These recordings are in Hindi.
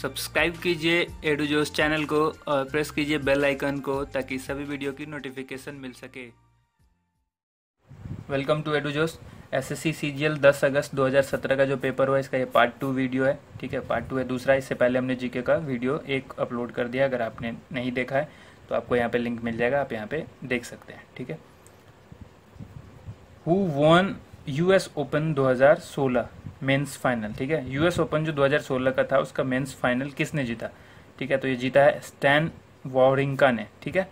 सब्सक्राइब कीजिए एडुजोस चैनल को और प्रेस कीजिए बेल आइकन को ताकि सभी वीडियो की नोटिफिकेशन मिल सके। Welcome to Edujos. SSC CGL 10 अगस्त 2017 का जो पेपर हुआ इसका ये पार्ट 2 वीडियो है। ठीक है, पार्ट 2 है दूसरा। इससे पहले हमने जीके का वीडियो एक अपलोड कर दिया, अगर आपने नहीं देखा है तो आपको यहाँ पे लिंक मिल जाएगा, आप यहाँ पे देख सकते हैं। ठीक है, who won US open 2016 men's final. ठीक है, यूएस ओपन जो 2016 का था उसका मेंस फाइनल किसने जीता? ठीक है, तो ये जीता है स्टैन वावरिंका ने। ठीक है,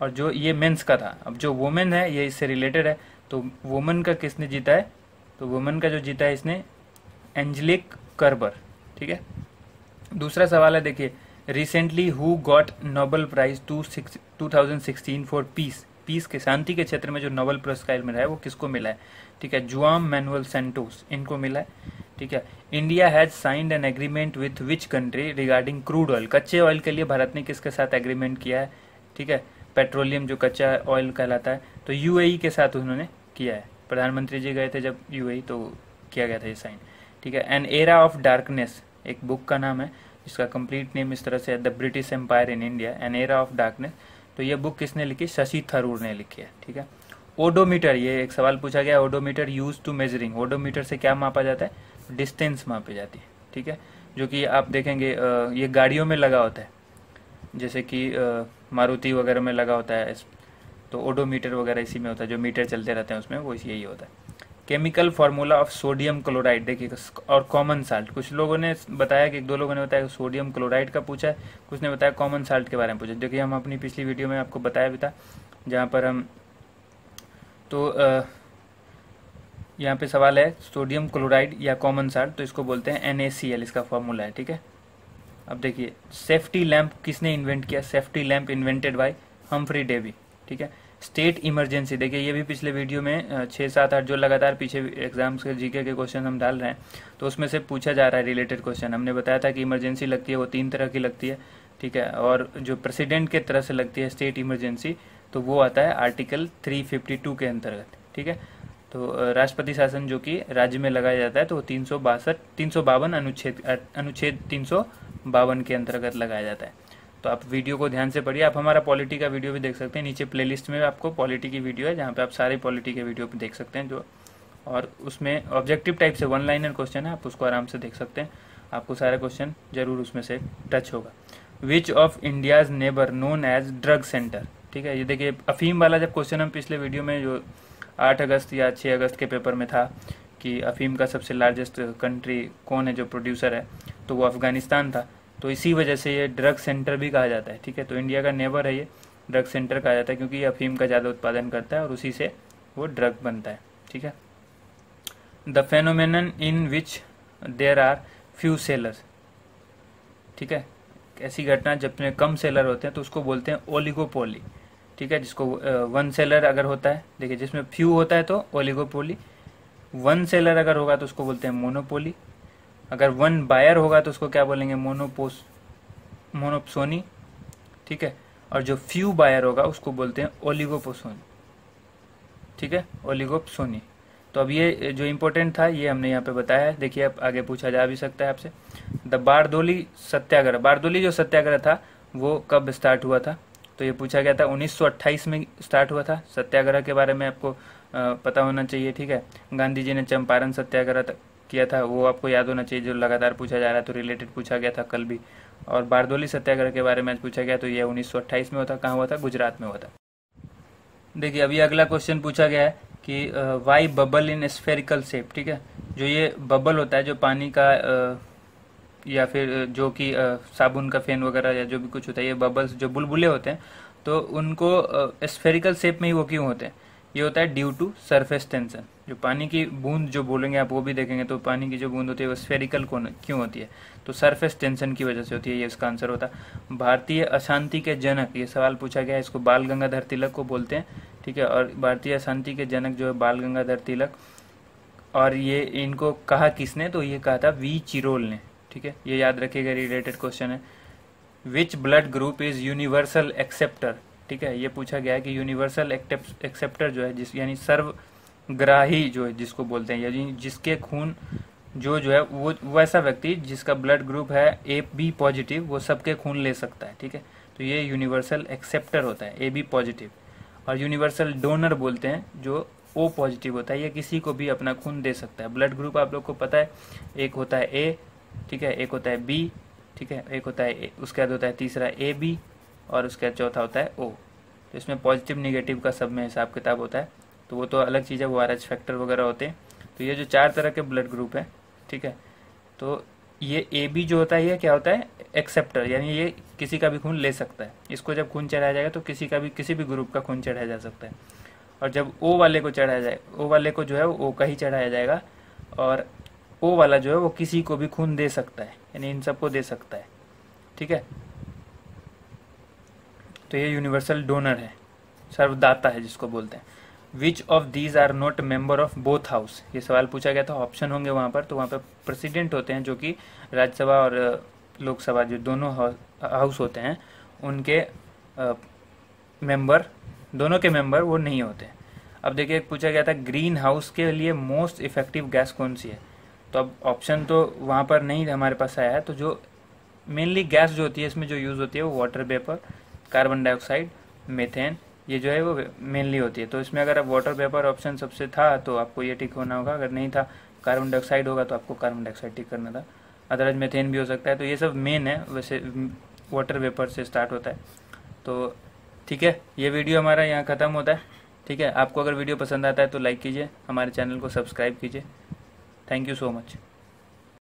और जो ये मेंस का था, अब जो वुमेन है ये इससे रिलेटेड है, तो वुमेन का किसने जीता है? तो वुमेन का जो जीता है इसने एंजेलिक कर्बर। ठीक है, दूसरा सवाल है, देखिए, recently who got Nobel prize 2016 for peace. Peace के शांति के क्षेत्र में जो नोबेल पुरस्कार मिला है वो किसको मिला है? ठीक है, जुआम मैनुअल सेंटोस, इनको मिला है। ठीक है, India has signed an agreement with which country regarding crude oil. कच्चे ऑयल के लिए भारत ने किसके साथ एग्रीमेंट किया है? ठीक है, पेट्रोलियम जो कच्चा ऑयल कहलाता है, तो यूएई के साथ उन्होंने किया है। प्रधानमंत्री जी गए थे जब यूएई, तो किया गया था ये साइन। ठीक है, एन एरा ऑफ डार्कनेस एक बुक का नाम है, जिसका कंप्लीट नेम इस तरह से है, the British empire in India, an era of darkness. तो ये बुक किसने लिखी? शशि थरूर ने लिखी है। ठीक है, ओडोमीटर, ये एक सवाल पूछा गया, odometer use to measuring. Odometer से क्या मापा जाता है? डिस्टेंस मापी जाती है। ठीक है, जो कि आप देखेंगे ये गाड़ियों में लगा होता है, जैसे कि मारुति वगैरह में लगा होता है, तो ओडोमीटर वगैरह इसी में होता है, जो मीटर चलते रहते हैं उसमें वो यही होता है। Chemical formula of sodium chloride, देखिए, और कॉमन साल्ट। कुछ लोगों ने बताया कि एक दो लोगों ने बताया सोडियम क्लोराइड का पूछा है, कुछ ने बताया कॉमन साल्ट के बारे में पूछा। देखिए, हम अपनी पिछली वीडियो में आपको बताया भी था, जहाँ पर हम तो यहाँ पे सवाल है सोडियम क्लोराइड या कॉमन साल्ट, तो इसको बोलते हैं NaCl, इसका फॉर्मूला है। ठीक है, अब देखिए, सेफ्टी लैंप किसने इन्वेंट किया? Safety lamp invented by Humphry Davy. ठीक है, स्टेट इमरजेंसी, देखिए ये भी पिछले वीडियो में 6, 7, 8 जो लगातार पीछे एग्जाम्स के जीके के क्वेश्चन हम डाल रहे हैं, तो उसमें से पूछा जा रहा है रिलेटेड क्वेश्चन। हमने बताया था कि इमरजेंसी लगती है वो 3 तरह की लगती है। ठीक है, और जो प्रेसिडेंट के तरह से लगती है स्टेट इमरजेंसी, तो वो आता है आर्टिकल 352 के अंतर्गत। ठीक है, तो राष्ट्रपति शासन जो कि राज्य में लगाया जाता है, तो 352 अनुच्छेद 352 के अंतर्गत लगाया जाता है। तो आप वीडियो को ध्यान से पढ़िए। आप हमारा पॉलिटी का वीडियो भी देख सकते हैं, नीचे प्लेलिस्ट में आपको पॉलिटी की वीडियो है, जहाँ पे आप सारे पॉलिटी के वीडियो देख सकते हैं, जो और उसमें ऑब्जेक्टिव टाइप से 1 लाइनर क्वेश्चन है, आप उसको आराम से देख सकते हैं। आपको सारे क्वेश्चन जरूर उसमें से टच होगा। Which of India's neighbour known as drug centre. ठीक है, ये देखिए, अफीम वाला जब क्वेश्चन हम पिछले वीडियो में जो 8 अगस्त या 6 अगस्त के पेपर में था कि अफीम का सबसे लार्जेस्ट कंट्री कौन है जो प्रोड्यूसर है, तो वो अफगानिस्तान था। तो इसी वजह से ये ड्रग सेंटर भी कहा जाता है। ठीक है, तो इंडिया का नेबर है, ये ड्रग सेंटर कहा जाता है, क्योंकि ये अफीम का ज़्यादा उत्पादन करता है और उसी से वो ड्रग बनता है। ठीक है, the phenomenon in which there are few sellers. ठीक है, ऐसी घटना जब में कम सेलर होते हैं तो उसको बोलते हैं ओलिगोपोली। ठीक है, जिसको 1 सेलर अगर होता है, देखिए जिसमें फ्यू होता है तो ओलिगोपोली, 1 सेलर अगर होगा तो उसको बोलते हैं मोनोपोली, अगर 1 बायर होगा तो उसको क्या बोलेंगे? मोनोप्सोनी। ठीक है, और जो फ्यू बायर होगा उसको बोलते हैं ओलिगोपोसोनी। ठीक है, ओलिगोप्सोनी। तो अब ये जो इम्पोर्टेंट था ये हमने यहाँ पे बताया है। देखिए, अब आगे पूछा जा भी सकता है आपसे, द बारदोली सत्याग्रह। बारदोली जो सत्याग्रह था वो कब स्टार्ट हुआ था? तो ये पूछा गया था 1928 में स्टार्ट हुआ था। सत्याग्रह के बारे में आपको पता होना चाहिए। ठीक है, गांधी जी ने चंपारण सत्याग्रह किया था, वो आपको याद होना चाहिए, जो लगातार पूछा जा रहा है, तो रिलेटेड पूछा गया था कल भी। और बारदोली सत्याग्रह के बारे में आज पूछा गया, तो ये 1928 में हुआ था। कहाँ हुआ था? गुजरात में हुआ था। देखिए, अभी अगला क्वेश्चन पूछा गया है कि why bubble in spherical shape. ठीक है, जो ये बबल होता है, जो पानी का या फिर जो कि साबुन का फेन वगैरह या जो भी कुछ होता है, ये बबल्स जो बुलबुले होते हैं, तो उनको स्फेरिकल शेप में ही वो क्यों होते हैं? ये होता है ड्यू टू सरफेस टेंशन। जो पानी की बूंद जो बोलेंगे आप वो भी देखेंगे, तो पानी की जो बूंद होती है वो स्फेरिकल क्यों होती है? तो सरफेस टेंशन की वजह से होती है, ये इसका आंसर होता है। भारतीय अशांति के जनक, ये सवाल पूछा गया है, इसको बाल गंगाधर तिलक को बोलते हैं। ठीक है, और भारतीय अशांति के जनक जो है बाल गंगाधर तिलक, और ये इनको कहा किसने? तो ये कहा था वी चिरोल ने। ठीक है, ये याद रखिएगा, रिलेटेड क्वेश्चन है। Which blood group is universal acceptor. ठीक है, ये पूछा गया है कि यूनिवर्सल एक्सेप्टर जो है, जिस यानी सर्वग्राही जो है जिसको बोलते हैं, यानी जिसके खून जो है वो वैसा व्यक्ति जिसका ब्लड ग्रुप है ए बी पॉजिटिव, वो सबके खून ले सकता है, ठीक है। तो ये यूनिवर्सल एक्सेप्टर होता है ए बी पॉजिटिव। और यूनिवर्सल डोनर बोलते हैं जो ओ पॉजिटिव होता है, ये किसी को भी अपना खून दे सकता है। ब्लड ग्रुप आप लोग को पता है, एक होता है ए, ठीक है, एक होता है बी, ठीक है, एक होता है उसके बाद होता है तीसरा ए बी, और उसके बाद चौथा होता है ओ। तो इसमें पॉजिटिव निगेटिव का सब में हिसाब किताब होता है, तो वो तो अलग चीज़ है, वो RH फैक्टर वगैरह होते हैं। तो ये जो 4 तरह के ब्लड ग्रुप हैं, ठीक है, तो ये ए बी जो होता है ये क्या होता है, एक्सेप्टर, यानी ये किसी का भी खून ले सकता है। इसको जब खून चढ़ाया जाएगा तो किसी भी ग्रुप का खून चढ़ाया जा सकता है। और जब ओ वाले को चढ़ाया जाए, ओ वाले को जो है वो ओ का ही चढ़ाया जाएगा, और ओ वाला जो है वो किसी को भी खून दे सकता है, यानी इन सबको दे सकता है, ठीक है। तो ये यूनिवर्सल डोनर है, सर्वदाता है जिसको बोलते हैं। Which of these are not member of both house, ये सवाल पूछा गया था, ऑप्शन होंगे वहाँ पर। तो वहाँ पर प्रेसिडेंट होते हैं जो कि राज्यसभा और लोकसभा जो दोनों हाउस होते हैं उनके मेंबर, दोनों के मेंबर वो नहीं होते। अब देखिए पूछा गया था ग्रीन हाउस के लिए मोस्ट इफेक्टिव गैस कौन सी है, तो अब ऑप्शन तो वहाँ पर नहीं हमारे पास आया है। तो जो मेनली गैस जो होती है इसमें जो यूज़ होती है वो water vapour, carbon dioxide, methane, ये जो है वो मेनली होती है। तो इसमें अगर आप वाटर वेपर ऑप्शन सबसे था तो आपको ये टिक होना होगा, अगर नहीं था कार्बन डाइऑक्साइड होगा तो आपको कार्बन डाइऑक्साइड टिक करना था, अदरवाइज मीथेन भी हो सकता है। तो ये सब मेन है, वैसे वाटर वेपर से स्टार्ट होता है। तो ठीक है, ये वीडियो हमारा यहाँ ख़त्म होता है, ठीक है। आपको अगर वीडियो पसंद आता है तो लाइक कीजिए, हमारे चैनल को सब्सक्राइब कीजिए। Thank you so much.